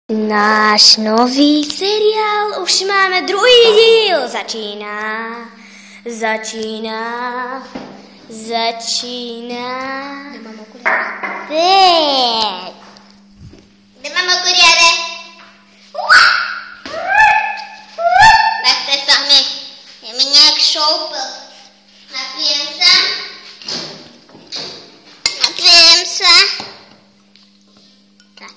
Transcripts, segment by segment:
Náš nový seriál už máme druhý díl. Začíná. Nemám okuliare. Tak to sami. Je mi nějak šoupl. Napijem se. Tak.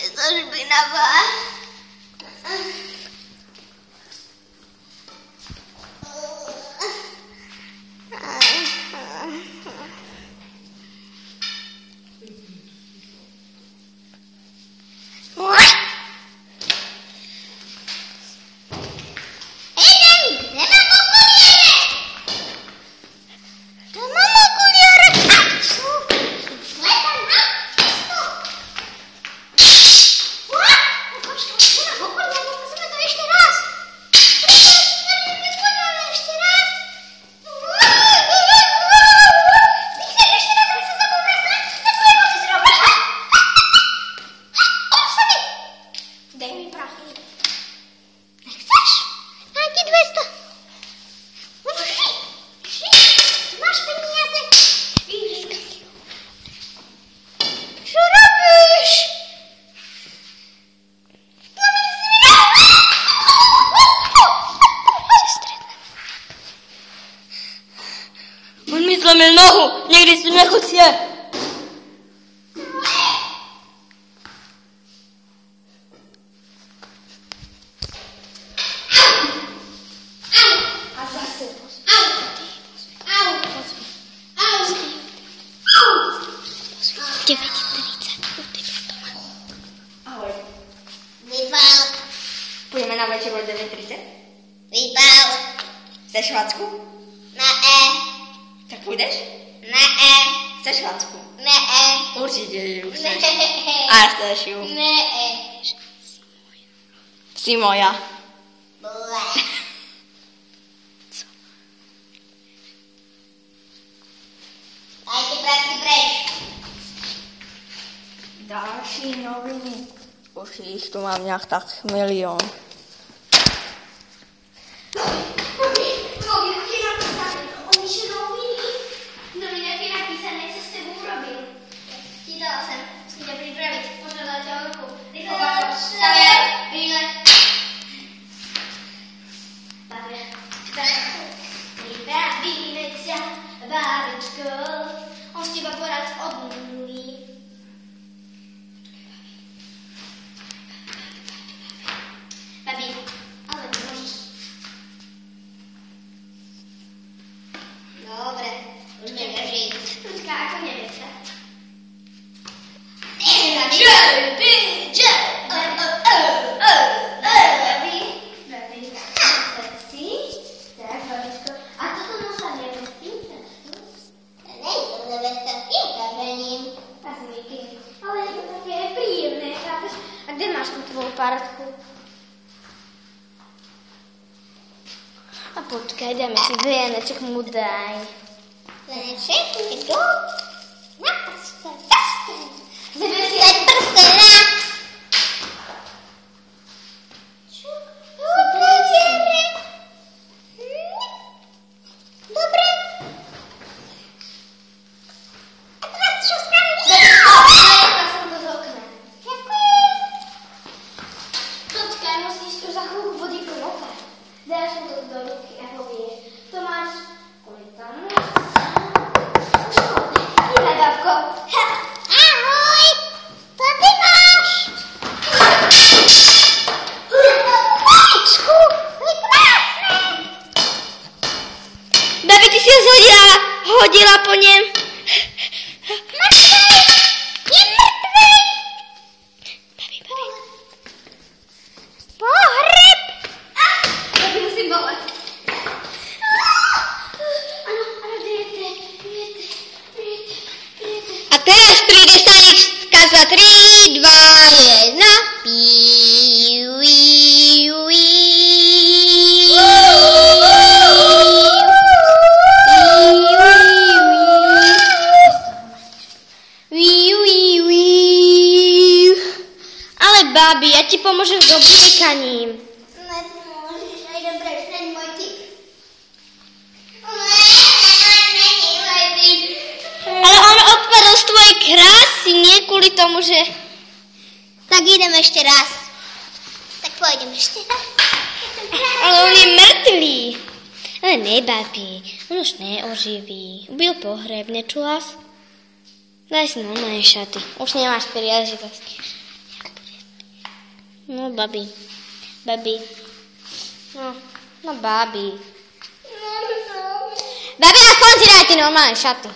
Jsou špinavá. On mi zlomil nohu, někdy si nechutě. A zase. Ahoj. Vypál. Půjdeme na večer o 9:30? Vypál. Chceš Vacku? Ne. Tak půjdeš? Ne. Chceš Vacku? Ne. Určitě ji chceš. Ne. A chceš ju. Ne. Jsi moja. Ble. Daj ty prací preč. Další noviny. Už jich tu mám nějak tak milion. Čítala jsem, musím tě připravit, možná dát tě ruku. Rychle, Připravíme se, bábečko, on s těba porad obmluví. Babi, ale ty můžeš. Dobre, už mě drží. Ručka jako nevěsta. A kde máš tu tvou pártku? A počkej, dáme si věneček mu daj. Věneček mi jdu na prsten. Zebe si dať prstena. Dobre. A teraz čo spravíš? Nechla som to z okna. Ďakujem. Počkaj, musíš tu za chvíľku vody klopať. Dáš mu to do ruky a povieš. Tomáš, koľko tam máš? Iba, babko. Ahoj. To ty máš. Pečku, je krásne. Babi, ty si ho hodila po něm. Mrtvej. Je mrtvej. Babi. Pohreb. Babi, musím volat. Ano, jdete. A teraz príde stanička za 3, 2, 1. Píu. babi, ja ti pomôžem s obliekaním. Nepomôžeš, aj dobre, už není môj typ. Ale on odpadol z tvojej krásy, nie kvôli tomu, že... Tak idem ešte raz. Tak pôjdem ešte raz. Ale on je mŕtvý. Ale ne, babi, on už neoživí. Byl pohreb, nečula? Daj si normálne šaty. Už nemáš príležitosti. No, babi. Babi. No, babi. Babi, aspoň si daj ty normálne šaty.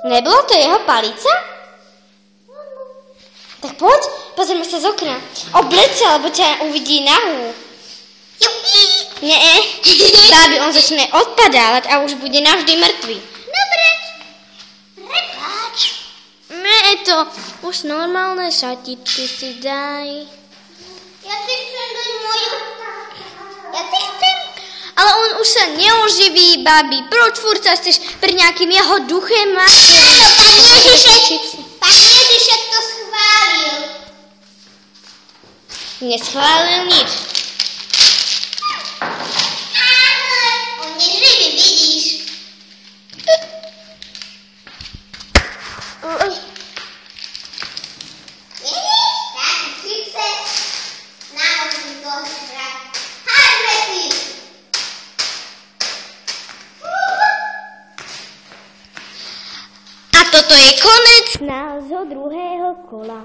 Nebolo to jeho palica? Tak poď, pozrieme sa z okna. Obleď sa, lebo ťa uvidí nahú. Nie, babi, on začne odpadávať a už bude navždy mŕtvý. Dobre. Prepáč. Nie, to už normálne šatičky si daj. Ja si chcem dať moju. Ja si chcem. Ale on už sa neoživí, babi. Proč furt sa chceš pri nejakým jeho duchem mať? Pán Ježišek to schválil. Neschválil nič. On je živý, vidíš. Vidíš? Taký čipse. Naozaj to hrať. Hajme si. A toto je konec nášho druhého kola.